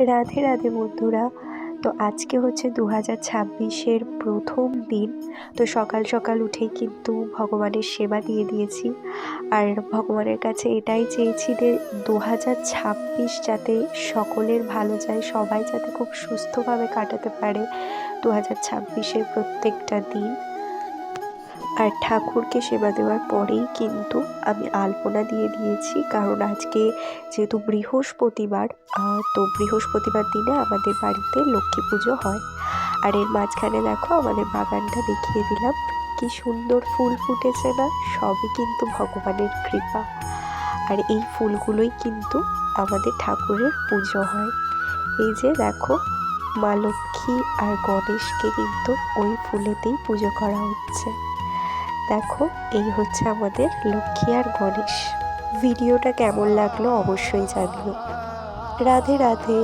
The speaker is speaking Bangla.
রাধে রাধে বন্ধুরা। তো আজকে হচ্ছে 2026-এর প্রথম দিন। তো সকাল সকাল উঠেই কিন্তু ভগবানের সেবা দিয়ে দিয়েছি। আর ভগবানের কাছে এটাই চেয়েছি যে 2026 যাতে সকলের ভালো যায়, সবাই যাতে খুব সুস্থভাবে কাটাতে পারে 2026-এর প্রত্যেকটা দিন। আর ঠাকুরকে সেবা দেওয়ার পরেই কিন্তু আমি আলপনা দিয়ে দিয়েছি, কারণ আজকে যেহেতু বৃহস্পতিবার, তো বৃহস্পতিবার দিনে আমাদের বাড়িতে লক্ষ্মী পুজো হয়। আর এর মাঝখানে দেখো আমাদের বাগানটা দেখিয়ে দিলাম, কি সুন্দর ফুল ফুটেছে না, সবই কিন্তু ভগবানের কৃপা। আর এই ফুলগুলোই কিন্তু আমাদের ঠাকুরের পুজো হয়। এই যে দেখো, মা লক্ষ্মী আর গণেশকে কিন্তু ওই ফুলেতেই পুজো করা হচ্ছে। দেখো, এই হচ্ছে আমাদের লক্ষ্মী আর গণেশ। ভিডিওটা কেমন লাগলো অবশ্যই জানিও। রাধে রাধে।